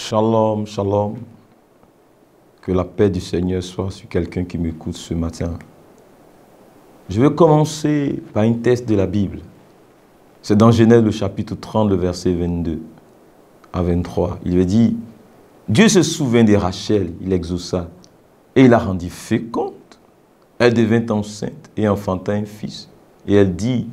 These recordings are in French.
Shalom, shalom. Que la paix du Seigneur soit sur quelqu'un qui m'écoute ce matin. Je vais commencer par une texte de la Bible. C'est dans Genèse le chapitre 30, le verset 22 à 23. Il est dit, Dieu se souvint de Rachel, il exauça, et il la rendit féconde. Elle devint enceinte et enfanta un fils. Et elle dit,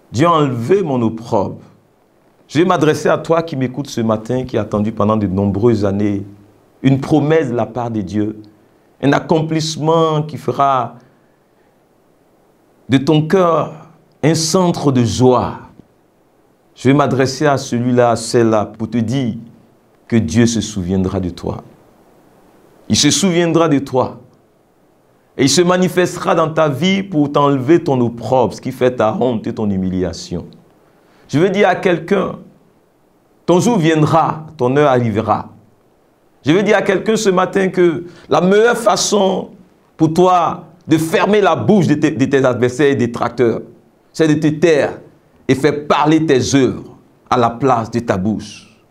Dieu a enlevé mon opprobre. Je vais m'adresser à toi qui m'écoutes ce matin, qui a attendu pendant de nombreuses années une promesse de la part de Dieu, un accomplissement qui fera de ton cœur un centre de joie. Je vais m'adresser à celui-là, à celle-là, pour te dire que Dieu se souviendra de toi. Il se souviendra de toi. Et il se manifestera dans ta vie pour t'enlever ton opprobre, ce qui fait ta honte et ton humiliation. Je veux dire à quelqu'un, ton jour viendra, ton heure arrivera. Je veux dire à quelqu'un ce matin que la meilleure façon pour toi de fermer la bouche de tes adversaires et détracteurs, c'est de te taire et faire parler tes œuvres à la place de ta bouche.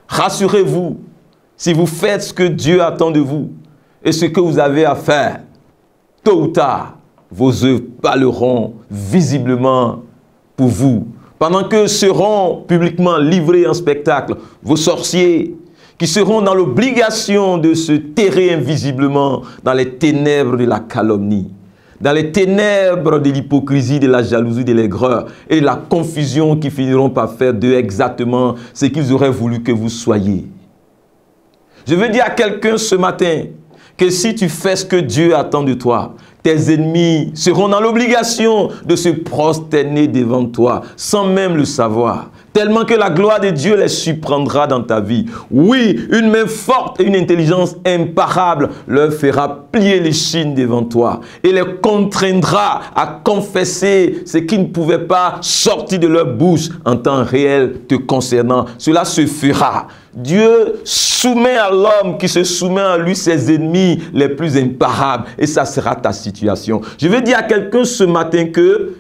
Rassurez-vous, si vous faites ce que Dieu attend de vous et ce que vous avez à faire, tôt ou tard, vos œuvres parleront visiblement pour vous. Pendant que seront publiquement livrés en spectacle vos sorciers, qui seront dans l'obligation de se terrer invisiblement dans les ténèbres de la calomnie, dans les ténèbres de l'hypocrisie, de la jalousie, de l'aigreur et de la confusion qui finiront par faire d'eux exactement ce qu'ils auraient voulu que vous soyez. Je veux dire à quelqu'un ce matin que si tu fais ce que Dieu attend de toi, tes ennemis seront dans l'obligation de se prosterner devant toi, sans même le savoir, tellement que la gloire de Dieu les surprendra dans ta vie. Oui, une main forte et une intelligence imparable leur fera plier les chines devant toi et les contraindra à confesser ce qui ne pouvait pas sortir de leur bouche en temps réel te concernant. Cela se fera. Dieu soumet à l'homme qui se soumet à lui ses ennemis les plus imparables et ça sera ta situation. Je veux dire à quelqu'un ce matin que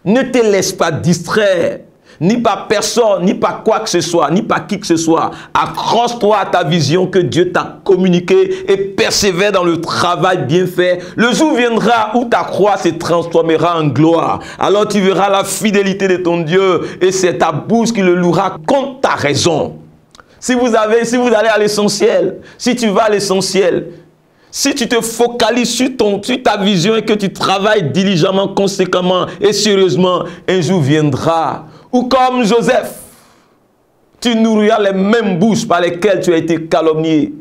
ne te laisse pas distraire, ni par personne, ni par quoi que ce soit, ni par qui que ce soit. Accroche-toi à ta vision que Dieu t'a communiquée et persévère dans le travail bien fait. Le jour viendra où ta croix se transformera en gloire. Alors tu verras la fidélité de ton Dieu et c'est ta bouche qui le louera contre ta raison. Si vous allez à l'essentiel, si tu vas à l'essentiel, si tu te focalises sur ta vision et que tu travailles diligemment, conséquemment et sérieusement, un jour viendra où comme Joseph, tu nourriras les mêmes bouches par lesquelles tu as été calomnié.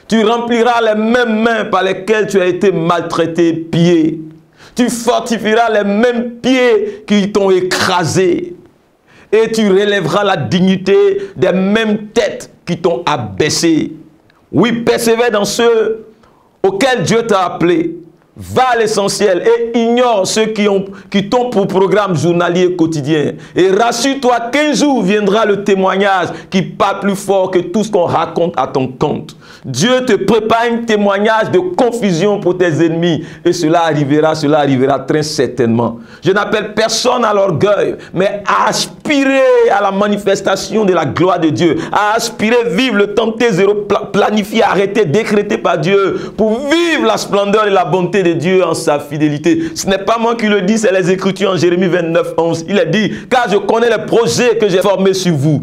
Tu rempliras les mêmes mains par lesquelles tu as été maltraité, pillé. Tu fortifieras les mêmes pieds qui t'ont écrasé. Et tu relèveras la dignité des mêmes têtes qui t'ont abaissé. Oui, persévère dans ceux auxquels Dieu t'a appelé. Va à l'essentiel et ignore ceux qui t'ont pour programme journalier quotidien. Et rassure-toi qu'un jour viendra le témoignage qui parle plus fort que tout ce qu'on raconte à ton compte. Dieu te prépare un témoignage de confusion pour tes ennemis. Et cela arrivera très certainement. Je n'appelle personne à l'orgueil, mais à aspirer à la manifestation de la gloire de Dieu. À aspirer vivre le temps T0 planifié, arrêté, décrété par Dieu. Pour vivre la splendeur et la bonté de Dieu en sa fidélité. Ce n'est pas moi qui le dis, c'est les Écritures en Jérémie 29, 11. Il a dit, car je connais les projets que j'ai formés sur vous.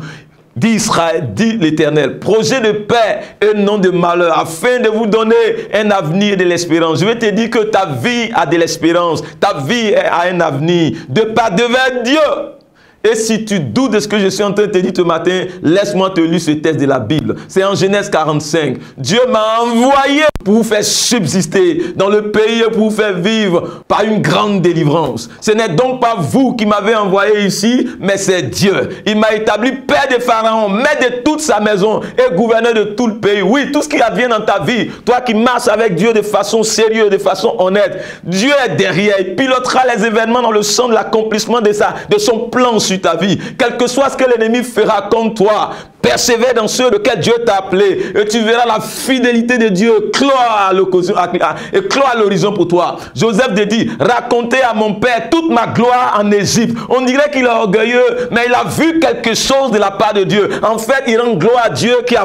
Dit Israël, dit l'Éternel, projet de paix et non de malheur, afin de vous donner un avenir et de l'espérance. Je vais te dire que ta vie a de l'espérance, ta vie a un avenir, de pas devant Dieu. Et si tu doutes de ce que je suis en train de te dire ce matin, laisse-moi te lire ce texte de la Bible. C'est en Genèse 45. Dieu m'a envoyé pour vous faire subsister dans le pays et pour vous faire vivre par une grande délivrance. Ce n'est donc pas vous qui m'avez envoyé ici, mais c'est Dieu. Il m'a établi père de Pharaon, maître de toute sa maison et gouverneur de tout le pays. Oui, tout ce qui advient dans ta vie, toi qui marches avec Dieu de façon sérieuse, de façon honnête, Dieu est derrière. Il pilotera les événements dans le sens de l'accomplissement de son plan sur ta vie. Quel que soit ce que l'ennemi fera contre toi, Persévère dans ceux auxquels Dieu t'a appelé et tu verras la fidélité de Dieu clore à l'horizon pour toi. Joseph te dit, racontez à mon père toute ma gloire en Égypte. On dirait qu'il est orgueilleux, mais il a vu quelque chose de la part de Dieu. En fait, il rend gloire à Dieu qui a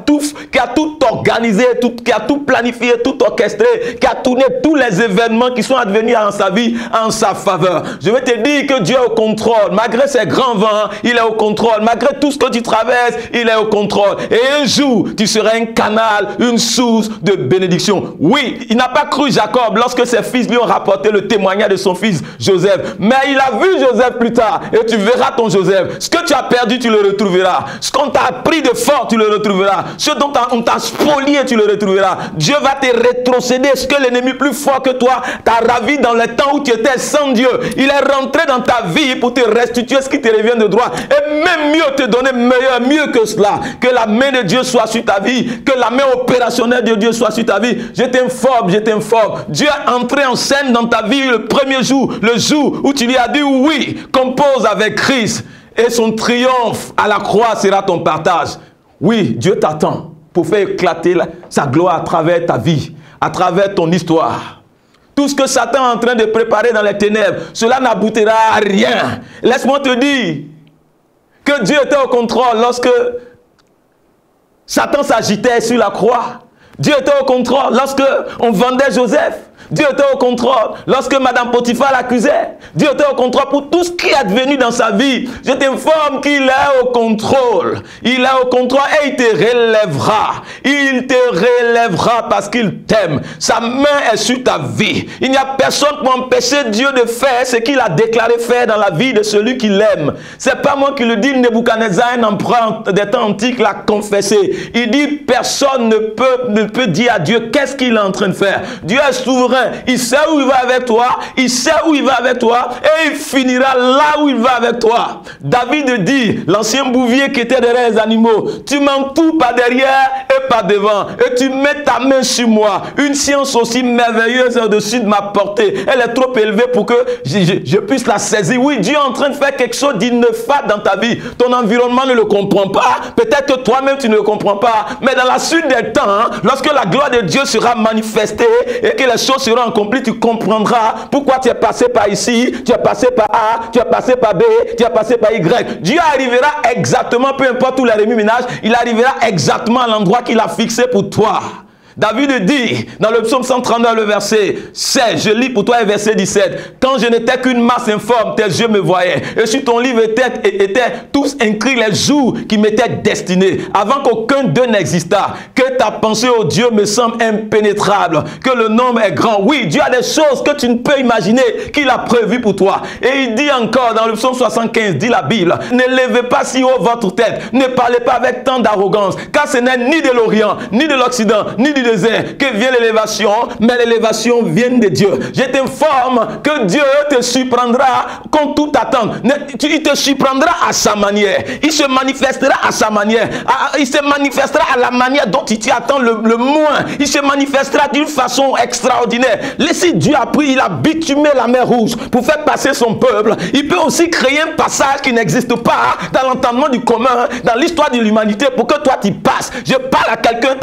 tout organisé, qui a tout planifié, tout orchestré, qui a tourné tous les événements qui sont advenus en sa vie, en sa faveur. Je vais te dire que Dieu est au contrôle. Malgré ces grands vents, il est au contrôle. Malgré tout ce que tu traverses, il est au contrôle. Et un jour, tu seras un canal, une source de bénédiction. Oui, il n'a pas cru Jacob lorsque ses fils lui ont rapporté le témoignage de son fils Joseph. Mais il a vu Joseph plus tard. Et tu verras ton Joseph. Ce que tu as perdu, tu le retrouveras. Ce qu'on t'a appris de fort, tu le retrouveras. Ce dont on t'a spolié, tu le retrouveras. Dieu va te rétrocéder. Ce que l'ennemi plus fort que toi t'a ravi dans les temps où tu étais sans Dieu. Il est rentré dans ta vie pour te restituer ce qui te revient de droit. Et même mieux, te donner meilleur, mieux que cela, que la main de Dieu soit sur ta vie, que la main opérationnelle de Dieu soit sur ta vie. Je t'informe, je t'informe. Dieu est entré en scène dans ta vie le premier jour, le jour où tu lui as dit oui, compose avec Christ et son triomphe à la croix sera ton partage. Oui, Dieu t'attend pour faire éclater sa gloire à travers ta vie, à travers ton histoire. Tout ce que Satan est en train de préparer dans les ténèbres, cela n'aboutira à rien. Laisse-moi te dire que Dieu était au contrôle lorsque Satan s'agitait sur la croix. Dieu était au contrôle lorsque on vendait Joseph. Dieu était au contrôle lorsque Madame Potiphar l'accusait. Dieu était au contrôle pour tout ce qui est advenu dans sa vie. Je t'informe qu'il est au contrôle. Il est au contrôle et il te relèvera. Il te relèvera parce qu'il t'aime. Sa main est sur ta vie. Il n'y a personne pour empêcher Dieu de faire ce qu'il a déclaré faire dans la vie de celui qui l'aime. C'est pas moi qui le dis, Nebuchadnezzar, un empereur des temps antiques, l'a confessé. Il dit, personne ne peut dire à Dieu qu'est-ce qu'il est en train de faire. Dieu est souverain. Il sait où il va avec toi, il sait où il va avec toi et il finira là où il va avec toi. David dit, l'ancien bouvier qui était derrière les animaux, tu m'entoures par derrière et par devant et tu mets ta main sur moi. Une science aussi merveilleuse au-dessus de ma portée. Elle est trop élevée pour que je puisse la saisir. Oui, Dieu est en train de faire quelque chose d'ineffable dans ta vie. Ton environnement ne le comprend pas. Peut-être que toi-même tu ne le comprends pas. Mais dans la suite des temps, lorsque la gloire de Dieu sera manifestée et que les choses seront accomplies, tu comprendras pourquoi tu es passé par ici, tu es passé par A, tu es passé par B, tu es passé par Y. Dieu arrivera exactement, peu importe où il a remis ménage, il arrivera exactement à l'endroit qu'il a fixé pour toi. David dit dans le psaume 139, le verset 16, je lis pour toi le verset 17. Quand je n'étais qu'une masse informe, tes yeux me voyaient. Et sur ton livre étaient tous inscrits les jours qui m'étaient destinés, avant qu'aucun d'eux n'existât. Que ta pensée, ô Dieu, me semble impénétrable, que le nombre est grand. Oui, Dieu a des choses que tu ne peux imaginer qu'il a prévues pour toi. Et il dit encore dans le psaume 75, dit la Bible, ne levez pas si haut votre tête, ne parlez pas avec tant d'arrogance, car ce n'est ni de l'Orient, ni de l'Occident, ni du désert que vient l'élévation, mais l'élévation vient de Dieu. Je t'informe que Dieu te surprendra contre toute attente. Il te surprendra à sa manière. Il se manifestera à sa manière. Il se manifestera à la manière dont tu t'y attends le moins. Il se manifestera d'une façon extraordinaire. Si Dieu a pris, il a bitumé la mer Rouge pour faire passer son peuple. Il peut aussi créer un passage qui n'existe pas dans l'entendement du commun, dans l'histoire de l'humanité pour que toi tu passes. Je parle à quelqu'un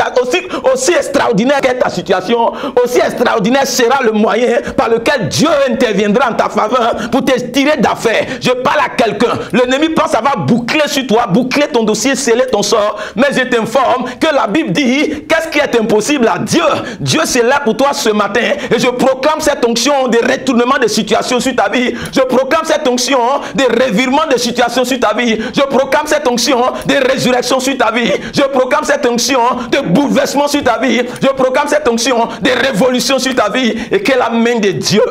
aussi extraordinaire qu'est ta situation, aussi extraordinaire sera le moyen par lequel Dieu interviendra en ta faveur pour te tirer d'affaire. Je parle à quelqu'un. L'ennemi pense avoir bouclé sur toi, boucler ton dossier, sceller ton sort. Mais je t'informe que la Bible dit, qu'est-ce qui est impossible à Dieu? Dieu c'est là pour toi ce matin. Et je proclame cette onction de retournement de situation sur ta vie. Je proclame cette onction de revirement de situation sur ta vie. Je proclame cette onction de résurrection sur ta vie. Je proclame cette onction de bouleversement sur ta vie. Je proclame cette onction de révolution sur ta vie et que la main de Dieu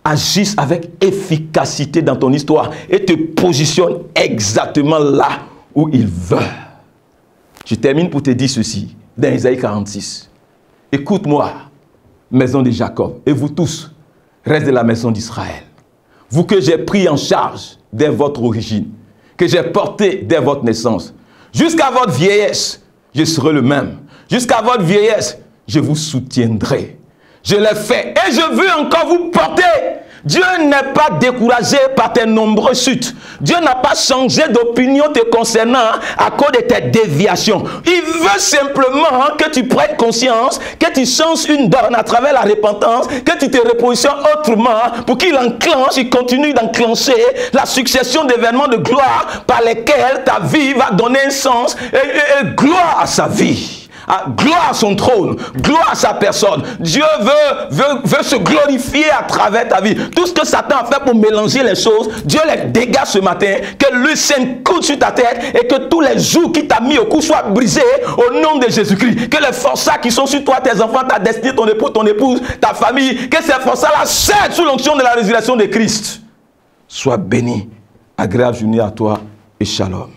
agisse avec efficacité dans ton histoire et te positionne exactement là où il veut. Je termine pour te dire ceci dans Isaïe 46. Écoute-moi, maison de Jacob, et vous tous, reste de la maison d'Israël. Vous que j'ai pris en charge dès votre origine, que j'ai porté dès votre naissance, jusqu'à votre vieillesse, je serai le même. Jusqu'à votre vieillesse, je vous soutiendrai. Je l'ai fait et je veux encore vous porter Dieu n'est pas découragé par tes nombreuses chutes. Dieu n'a pas changé d'opinion te concernant à cause de tes déviations. Il veut simplement que tu prennes conscience, que tu changes une donne à travers la repentance, que tu te repositionnes autrement pour qu'il enclenche, il continue d'enclencher la succession d'événements de gloire par lesquels ta vie va donner un sens et gloire à sa vie. Gloire à son trône, gloire à sa personne. Dieu veut se glorifier à travers ta vie. Tout ce que Satan a fait pour mélanger les choses, Dieu les dégage ce matin. Que le Saint coule sur ta tête et que tous les jours qui t'a mis au cou soient brisés au nom de Jésus-Christ. Que les forçats qui sont sur toi, tes enfants, ta destinée, ton époux, ton épouse, ta famille, que ces forçats-là cèdent sous l'onction de la résurrection de Christ. Sois béni, agréable journée à toi et shalom.